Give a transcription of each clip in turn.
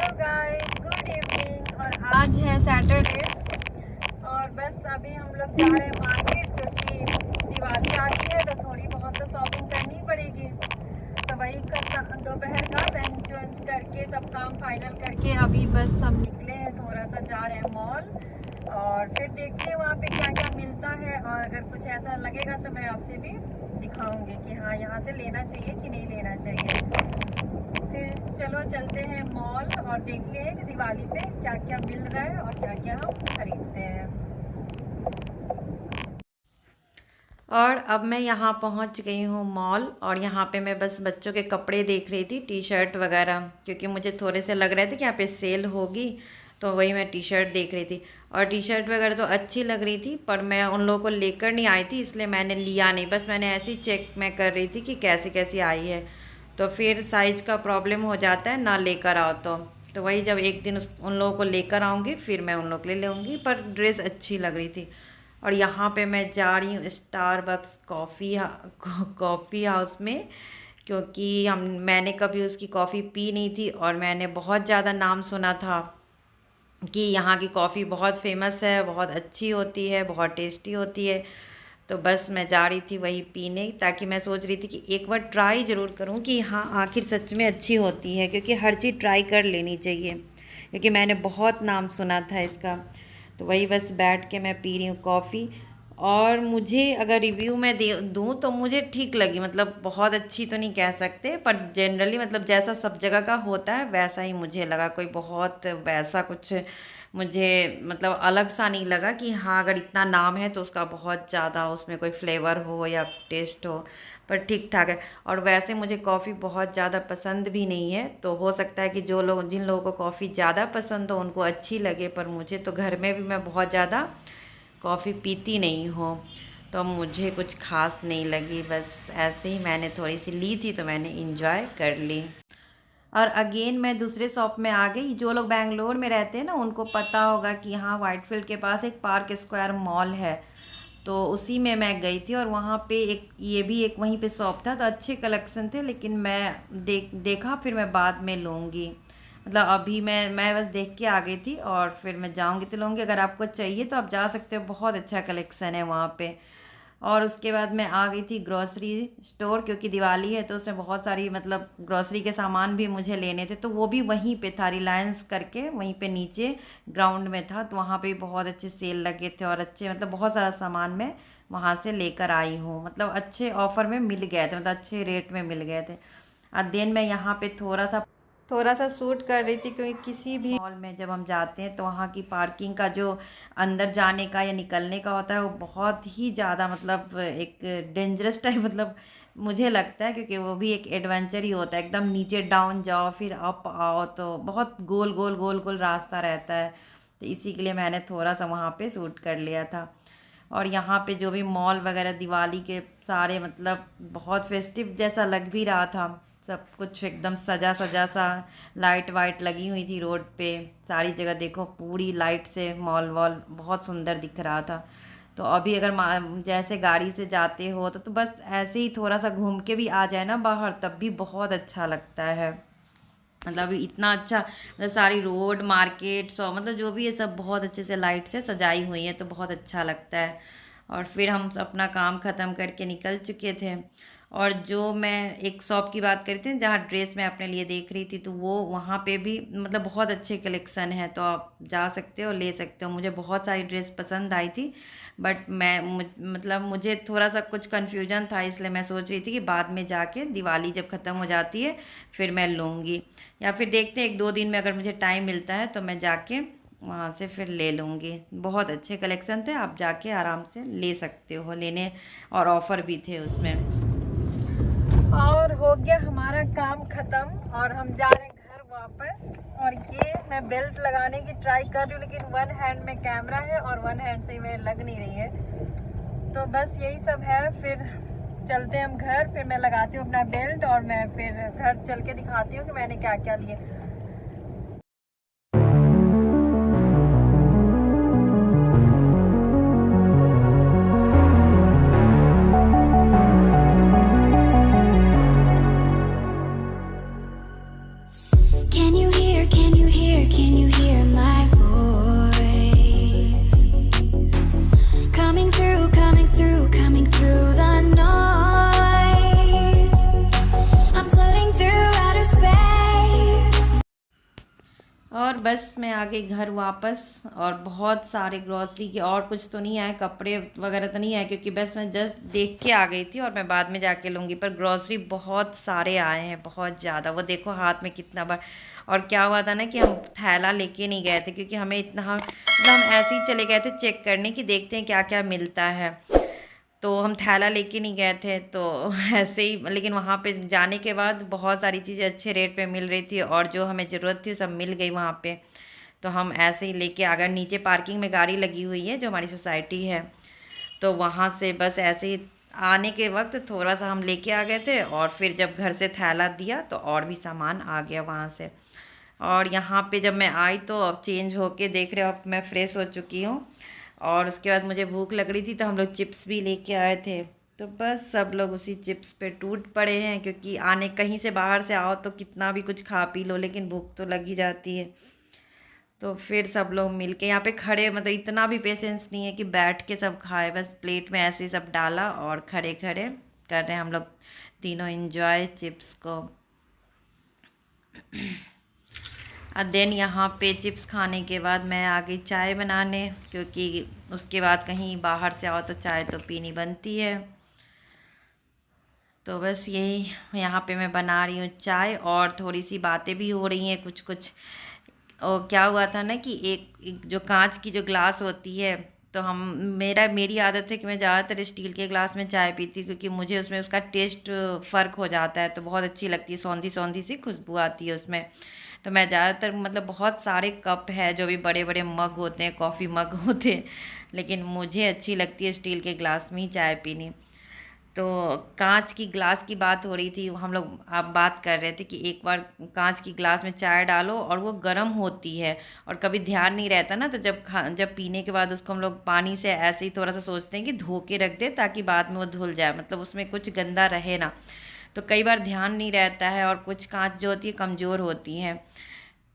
Hello guys, good evening. और आज है सैटरडे और बस अभी हम लोग जा रहे हैं मार्केट क्योंकि दिवाली आ रही है तो थोड़ी बहुत तो शॉपिंग करनी पड़ेगी। तो वही दोपहर का लंच वंच करके सब काम फाइनल करके अभी बस हम निकले हैं, थोड़ा सा जा रहे हैं मॉल और फिर देखते हैं वहाँ पे क्या क्या मिलता है। और अगर कुछ ऐसा लगेगा तो मैं आपसे भी दिखाऊंगी कि हाँ यहाँ से लेना चाहिए कि नहीं लेना चाहिए। फिर चलो चलते हैं मॉल और देखते हैं कि दिवाली पे क्या क्या मिल रहा है और क्या क्या हम खरीदते हैं। और अब मैं यहाँ पहुँच गई हूँ मॉल और यहाँ पे मैं बस बच्चों के कपड़े देख रही थी, टी शर्ट वगैरह, क्योंकि मुझे थोड़े से लग रहे थे कि यहाँ पे सेल होगी, तो वही मैं टी शर्ट देख रही थी। और टी शर्ट वगैरह तो अच्छी लग रही थी, पर मैं उन लोगों को लेकर नहीं आई थी, इसलिए मैंने लिया नहीं। बस मैंने ऐसे ही चेक मैं कर रही थी कि कैसी कैसी आई है, तो फिर साइज़ का प्रॉब्लम हो जाता है ना लेकर आओ तो वही जब एक दिन उन लोगों को लेकर आऊँगी फिर मैं उन लोग के लिए लेऊँगी। पर ड्रेस अच्छी लग रही थी। और यहाँ पे मैं जा रही हूँ स्टारबक्स कॉफ़ी हाउस में, क्योंकि मैंने कभी उसकी कॉफ़ी पी नहीं थी और मैंने बहुत ज़्यादा नाम सुना था कि यहाँ की कॉफ़ी बहुत फेमस है, बहुत अच्छी होती है, बहुत टेस्टी होती है। तो बस मैं जा रही थी वही पीने, ताकि मैं सोच रही थी कि एक बार ट्राई ज़रूर करूँ कि हाँ आखिर सच में अच्छी होती है, क्योंकि हर चीज़ ट्राई कर लेनी चाहिए, क्योंकि मैंने बहुत नाम सुना था इसका। तो वही बस बैठ के मैं पी रही हूँ कॉफ़ी। और मुझे अगर रिव्यू मैं दे दूँ तो मुझे ठीक लगी, मतलब बहुत अच्छी तो नहीं कह सकते, पर जनरली मतलब जैसा सब जगह का होता है वैसा ही मुझे लगा। कोई बहुत वैसा कुछ मुझे मतलब अलग सा नहीं लगा कि हाँ अगर इतना नाम है तो उसका बहुत ज़्यादा उसमें कोई फ्लेवर हो या टेस्ट हो, पर ठीक ठाक है। और वैसे मुझे कॉफ़ी बहुत ज़्यादा पसंद भी नहीं है, तो हो सकता है कि जिन लोगों को कॉफ़ी ज़्यादा पसंद हो उनको अच्छी लगे, पर मुझे तो घर में भी मैं बहुत ज़्यादा कॉफ़ी पीती नहीं हूँ, तो मुझे कुछ खास नहीं लगी। बस ऐसे ही मैंने थोड़ी सी ली थी तो मैंने इंजॉय कर ली। और अगेन मैं दूसरे शॉप में आ गई। जो लोग बैंगलोर में रहते हैं ना उनको पता होगा कि यहाँ वाइटफील्ड के पास एक पार्क स्क्वायर मॉल है, तो उसी में मैं गई थी। और वहाँ पे ये भी एक वहीं पे शॉप था, तो अच्छे कलेक्शन थे, लेकिन मैं देखा फिर मैं बाद में लूँगी। मतलब अभी मैं बस देख के आ गई थी और फिर मैं जाऊँगी तो लूँगी। अगर आपको चाहिए तो आप जा सकते हो, बहुत अच्छा कलेक्शन है वहाँ पे। और उसके बाद मैं आ गई थी ग्रॉसरी स्टोर, क्योंकि दिवाली है तो उसमें बहुत सारी मतलब ग्रॉसरी के सामान भी मुझे लेने थे, तो वो भी वहीं पे था, रिलायंस करके वहीं पे नीचे ग्राउंड में था। तो वहाँ पे बहुत अच्छे सेल लगे थे और अच्छे मतलब बहुत सारा सामान मैं वहाँ से लेकर आई हूँ, मतलब अच्छे ऑफ़र में मिल गए थे, मतलब अच्छे रेट में मिल गए थे। और देन मैं यहाँ पे थोड़ा सा शूट कर रही थी, क्योंकि किसी भी मॉल में जब हम जाते हैं तो वहाँ की पार्किंग का जो अंदर जाने का या निकलने का होता है वो बहुत ही ज़्यादा मतलब एक डेंजरस टाइप मतलब मुझे लगता है, क्योंकि वो भी एक एडवेंचर ही होता है। एकदम नीचे डाउन जाओ फिर अप आओ, तो बहुत गोल गोल गोल गोल रास्ता रहता है, तो इसी के लिए मैंने थोड़ा सा वहाँ पे शूट कर लिया था। और यहाँ पे जो भी मॉल वगैरह दिवाली के सारे मतलब बहुत फेस्टिव जैसा लग भी रहा था, सब कुछ एकदम सजा सजा सा, लाइट वाइट लगी हुई थी रोड पे, सारी जगह देखो पूरी लाइट से मॉल वॉल बहुत सुंदर दिख रहा था। तो अभी अगर जैसे गाड़ी से जाते हो तो बस ऐसे ही थोड़ा सा घूम के भी आ जाए ना बाहर, तब भी बहुत अच्छा लगता है। मतलब इतना अच्छा, मतलब सारी रोड मार्केट सब मतलब जो भी है सब बहुत अच्छे से लाइट से सजाई हुई है, तो बहुत अच्छा लगता है। और फिर हम अपना काम ख़त्म करके निकल चुके थे। और जो मैं एक शॉप की बात करी थी जहाँ ड्रेस मैं अपने लिए देख रही थी, तो वो वहाँ पे भी मतलब बहुत अच्छे कलेक्शन है, तो आप जा सकते हो, ले सकते हो। मुझे बहुत सारी ड्रेस पसंद आई थी, बट मतलब मुझे थोड़ा सा कुछ कन्फ्यूजन था, इसलिए मैं सोच रही थी कि बाद में जाके दिवाली जब ख़त्म हो जाती है फिर मैं लूँगी, या फिर देखते हैं एक दो दिन में अगर मुझे टाइम मिलता है तो मैं जाके वहाँ से फिर ले लूँगी। बहुत अच्छे कलेक्शन थे, आप जाके आराम से ले सकते हो लेने, और ऑफ़र भी थे उसमें। और हो गया हमारा काम खत्म और हम जा रहे हैं घर वापस। और ये मैं बेल्ट लगाने की ट्राई कर रही हूँ, लेकिन वन हैंड में कैमरा है और वन हैंड से मेरे लग नहीं रही है। तो बस यही सब है, फिर चलते हैं हम घर। फिर मैं लगाती हूँ अपना बेल्ट और मैं फिर घर चल के दिखाती हूँ कि मैंने क्या क्या लिए। Can you hear और बस मैं आ गई घर वापस। और बहुत सारे ग्रॉसरी के और कुछ तो नहीं आए, कपड़े वगैरह तो नहीं आए, क्योंकि बस मैं जस्ट देख के आ गई थी और मैं बाद में जाके लूँगी। पर ग्रॉसरी बहुत सारे आए हैं, बहुत ज़्यादा। वो देखो हाथ में कितना बार। और क्या हुआ था ना कि हम थैला लेके नहीं गए थे, क्योंकि हमें इतना मतलब हम ऐसे ही चले गए थे चेक करने कि देखते हैं क्या क्या मिलता है। तो हम थैला लेके नहीं गए थे, तो ऐसे ही। लेकिन वहाँ पे जाने के बाद बहुत सारी चीज़ें अच्छे रेट पे मिल रही थी और जो हमें ज़रूरत थी सब मिल गई वहाँ पे। तो हम ऐसे ही लेके आ गए। नीचे पार्किंग में गाड़ी लगी हुई है जो हमारी सोसाइटी है, तो वहाँ से बस ऐसे ही आने के वक्त थोड़ा सा हम लेके आ गए थे। और फिर जब घर से थैला दिया तो और भी सामान आ गया वहाँ से। और यहाँ पे जब मैं आई तो अब चेंज होके देख रहे हो, अब मैं फ़्रेश हो चुकी हूँ। और उसके बाद मुझे भूख लग रही थी तो हम लोग चिप्स भी लेके आए थे। तो बस सब लोग उसी चिप्स पे टूट पड़े हैं, क्योंकि आने कहीं से बाहर से आओ तो कितना भी कुछ खा पी लो लेकिन भूख तो लग ही जाती है। तो फिर सब लोग मिलके यहाँ पे खड़े, मतलब इतना भी पेशेंस नहीं है कि बैठ के सब खाए। बस प्लेट में ऐसे ही सब डाला और खड़े खड़े कर रहे हैं हम लोग तीनों एंजॉय चिप्स को। और देन यहाँ पे चिप्स खाने के बाद मैं आ गई चाय बनाने, क्योंकि उसके बाद कहीं बाहर से आओ तो चाय तो पीनी बनती है। तो बस यही यहाँ पे मैं बना रही हूँ चाय, और थोड़ी सी बातें भी हो रही हैं कुछ कुछ। और क्या हुआ था ना कि एक जो कांच की जो ग्लास होती है, तो मेरी आदत है कि मैं ज़्यादातर स्टील के ग्लास में चाय पीती हूँ, क्योंकि मुझे उसमें उसका टेस्ट फ़र्क हो जाता है, तो बहुत अच्छी लगती है, सौंधी सौंधी सी खुशबू आती है उसमें। तो मैं ज़्यादातर, मतलब बहुत सारे कप है जो भी बड़े बड़े मग होते हैं, कॉफ़ी मग होते हैं, लेकिन मुझे अच्छी लगती है स्टील के ग्लास में ही चाय पीनी। तो कांच की ग्लास की बात हो रही थी, हम लोग आप बात कर रहे थे कि एक बार कांच की ग्लास में चाय डालो और वो गर्म होती है, और कभी ध्यान नहीं रहता ना, तो जब पीने के बाद उसको हम लोग पानी से ऐसे ही थोड़ा सा सोचते हैं कि धो के रख दे ताकि बाद में वो धुल जाए, मतलब उसमें कुछ गंदा रहे ना। तो कई बार ध्यान नहीं रहता है, और कुछ कांच जो होती है कमज़ोर होती हैं।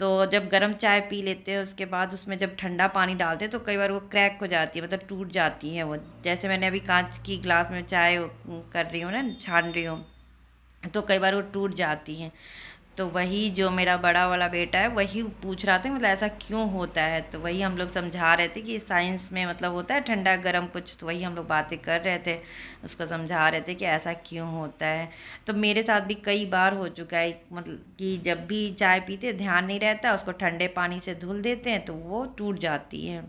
तो जब गर्म चाय पी लेते हैं उसके बाद उसमें जब ठंडा पानी डालते हैं तो कई बार वो क्रैक हो जाती है, मतलब टूट जाती है वो। जैसे मैंने अभी कांच की ग्लास में चाय कर रही हूँ ना, छान रही हूँ, तो कई बार वो टूट जाती हैं। तो वही जो मेरा बड़ा वाला बेटा है वही पूछ रहा था, मतलब ऐसा क्यों होता है। तो वही हम लोग समझा रहे थे कि साइंस में मतलब होता है ठंडा गर्म कुछ, तो वही हम लोग बातें कर रहे थे, उसको समझा रहे थे कि ऐसा क्यों होता है। तो मेरे साथ भी कई बार हो चुका है, मतलब कि जब भी चाय पीते ध्यान नहीं रहता, उसको ठंडे पानी से धुल देते हैं तो वो टूट जाती है।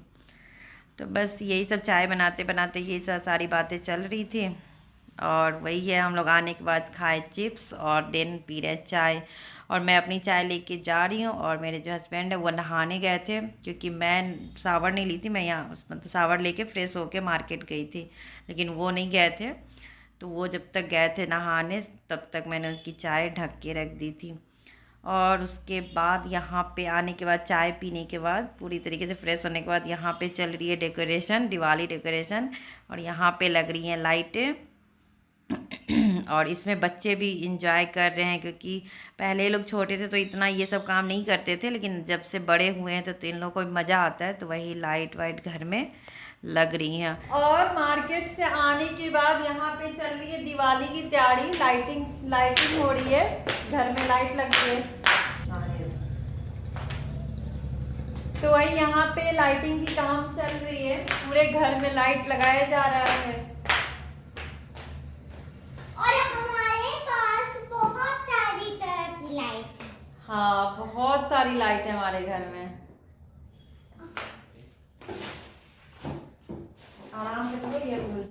तो बस यही सब चाय बनाते बनाते ये सब सारी बातें चल रही थी। और वही है, हम लोग आने के बाद खाए चिप्स और देन पी रहे चाय। और मैं अपनी चाय लेके जा रही हूँ, और मेरे जो हस्बैंड है वो नहाने गए थे, क्योंकि मैं शावर नहीं ली थी। मैं यहाँ मतलब शावर लेके फ्रेश होके मार्केट गई थी, लेकिन वो नहीं गए थे। तो वो जब तक गए थे नहाने तब तक मैंने उनकी चाय ढक के रख दी थी। और उसके बाद यहाँ पे आने के बाद, चाय पीने के बाद, पूरी तरीके से फ्रेश होने के बाद यहाँ पे चल रही है डेकोरेशन, दिवाली डेकोरेशन। और यहाँ पे लग रही हैं लाइटें, और इसमें बच्चे भी इंजॉय कर रहे हैं, क्योंकि पहले ये लोग छोटे थे तो इतना ये सब काम नहीं करते थे, लेकिन जब से बड़े हुए हैं तो इन लोगों को मज़ा आता है। तो वही लाइट वाइट घर में लग रही हैं। और मार्केट से आने के बाद यहाँ पे चल रही है दिवाली की तैयारी, लाइटिंग हो रही है, घर में लाइट लग रही है। तो वही यहाँ पे लाइटिंग की काम चल रही है, पूरे घर में लाइट लगाया जा रहा है। और हमारे पास बहुत सारी तरह की लाइट है। हाँ, बहुत सारी लाइट है हमारे घर में। आराम से तो ये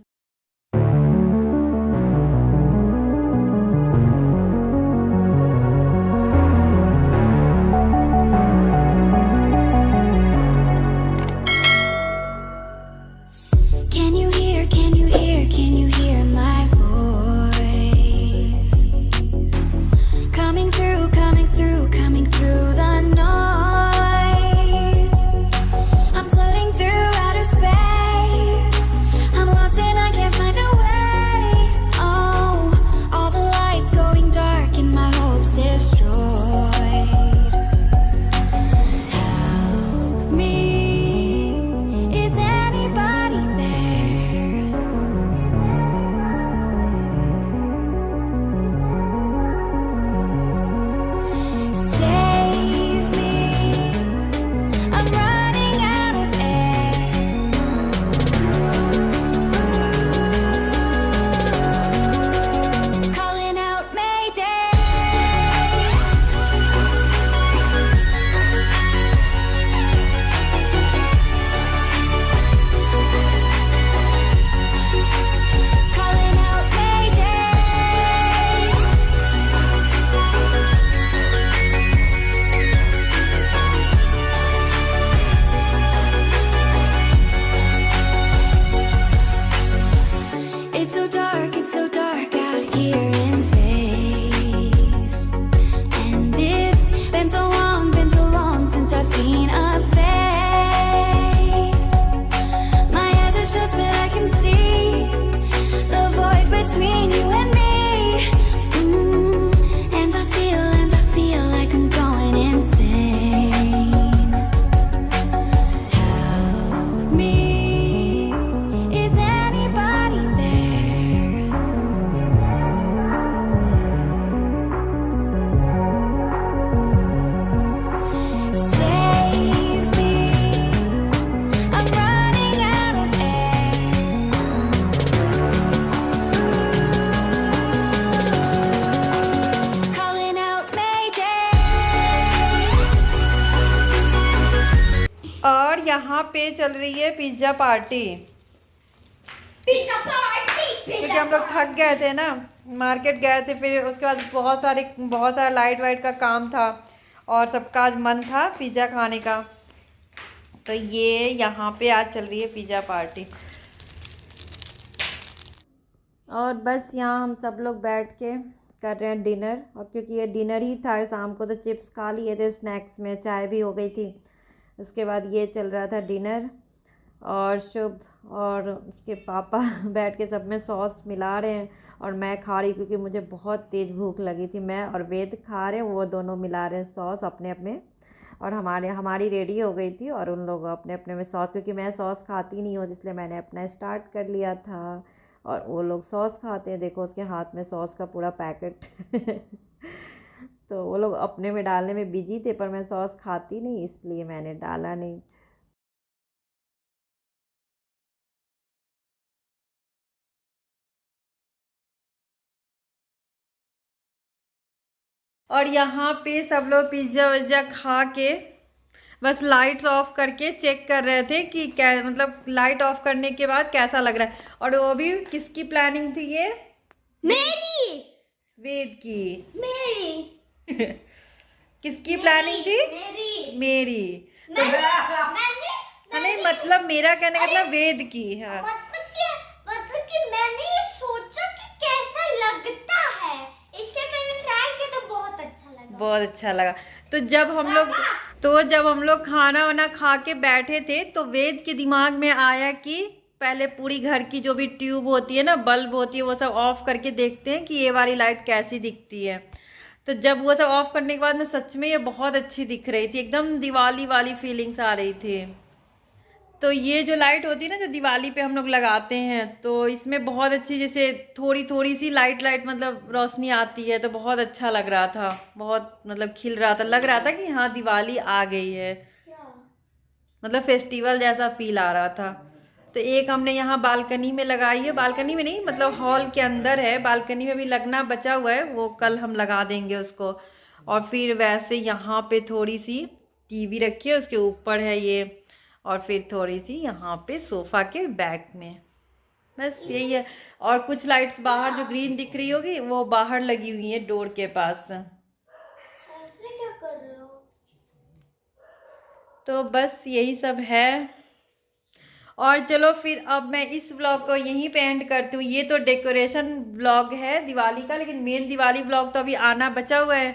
I'm floating through outer space. I'm lost यहाँ पे चल रही है पिज्ज़ा पार्टी, पिज्जा पार्टी, क्योंकि हम लोग थक गए थे ना, मार्केट गए थे, फिर उसके बाद बहुत सारा लाइट वाइट का काम था और सबका आज मन था पिज़्ज़ा खाने का। तो ये यहाँ पे आज चल रही है पिज़्ज़ा पार्टी। और बस यहाँ हम सब लोग बैठ के कर रहे हैं डिनर। और क्योंकि ये डिनर ही था, शाम को तो चिप्स खा लिए थे, स्नैक्स में चाय भी हो गई थी, उसके बाद ये चल रहा था डिनर। और शुभ और उसके पापा बैठ के सब में सॉस मिला रहे हैं और मैं खा रही, क्योंकि मुझे बहुत तेज़ भूख लगी थी। मैं और वेद खा रहे हैं, वो दोनों मिला रहे हैं सॉस अपने अपने, और हमारी रेडी हो गई थी और उन लोगों अपने अपने में सॉस, क्योंकि मैं सॉस खाती नहीं हूँ, इसलिए मैंने अपना स्टार्ट कर लिया था। और वो लोग सॉस खाते हैं, देखो उसके हाथ में सॉस का पूरा पैकेट तो वो लोग अपने में डालने में बिजी थे, पर मैं सॉस खाती नहीं, इसलिए मैंने डाला नहीं। और यहाँ पे सब लोग पिज्ज़ा विज्ज़ा खा के बस लाइट्स ऑफ करके चेक कर रहे थे कि क्या, मतलब लाइट ऑफ करने के बाद कैसा लग रहा है। और वो भी किसकी प्लानिंग थी ये? मेरी, वेद की। मेरी किसकी प्लानिंग थी? मेरी। तो मैंने नहीं, मतलब मेरा कहने का मतलब वेद की। हाँ, मतलब कि मैंने ये सोचा कि कैसा लगता है, इससे मैंने ट्राई किया तो बहुत अच्छा लगा। बहुत अच्छा लगा। तो जब हम लोग खाना वाना खा के बैठे थे, तो वेद के दिमाग में आया कि पहले पूरी घर की जो भी ट्यूब होती है ना, बल्ब होती है, वो सब ऑफ करके देखते हैं कि ये वाली लाइट कैसी दिखती है। तो जब वो सब ऑफ करने के बाद ना, सच में ये बहुत अच्छी दिख रही थी, एकदम दिवाली वाली फीलिंग्स आ रही थी। तो ये जो लाइट होती है ना, जो दिवाली पे हम लोग लगाते हैं, तो इसमें बहुत अच्छी, जैसे थोड़ी थोड़ी सी लाइट मतलब रोशनी आती है, तो बहुत अच्छा लग रहा था, बहुत मतलब खिल रहा था, लग रहा था कि हाँ दिवाली आ गई है, मतलब फेस्टिवल जैसा फील आ रहा था। तो एक हमने यहाँ बालकनी में लगाई है, बालकनी में नहीं मतलब हॉल के अंदर है, बालकनी में भी लगना बचा हुआ है, वो कल हम लगा देंगे उसको। और फिर वैसे यहाँ पे थोड़ी सी टीवी रखी है, उसके ऊपर है ये, और फिर थोड़ी सी यहाँ पे सोफा के बैक में, बस यही है। और कुछ लाइट्स बाहर जो ग्रीन दिख रही होगी, वो बाहर लगी हुई है डोर के पास। ऐसे क्या कर रहे हो? तो बस यही सब है। और चलो फिर अब मैं इस ब्लॉग को यहीं पे एंड करती हूँ। ये तो डेकोरेशन ब्लॉग है दिवाली का, लेकिन मेन दिवाली ब्लॉग तो अभी आना बचा हुआ है।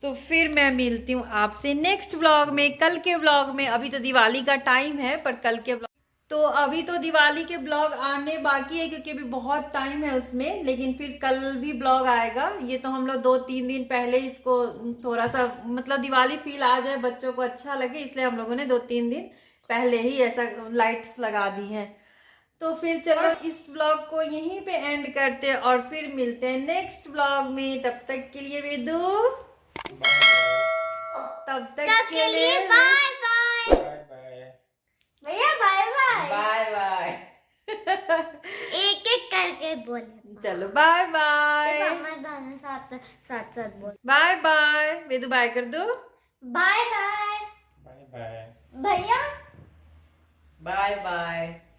तो फिर मैं मिलती हूँ आपसे नेक्स्ट ब्लॉग में, कल के ब्लॉग में। अभी तो दिवाली का टाइम है, पर कल के ब्लॉग, तो अभी तो दिवाली के ब्लॉग आने बाकी है, क्योंकि अभी बहुत टाइम है उसमें, लेकिन फिर कल भी ब्लॉग आएगा। ये तो हम लोग 2-3 दिन पहले इसको थोड़ा सा मतलब दिवाली फील आ जाए, बच्चों को अच्छा लगे, इसलिए हम लोगों ने 2-3 दिन पहले ही ऐसा लाइट्स लगा दी हैं। तो फिर चलो इस ब्लॉग को यहीं पे एंड करते हैं और फिर मिलते हैं नेक्स्ट ब्लॉग में। तब तक के लिए वेदू, तब तक के लिए बाय बाय। भैया बाय बाय। Bye bye. एक एक करके बोले। चलो बाय बाय। दोनों साथ साथ साथ बोल। Bye bye. वेदू बाय कर दो। Bye bye. बाय बाय भैया बाय बाय।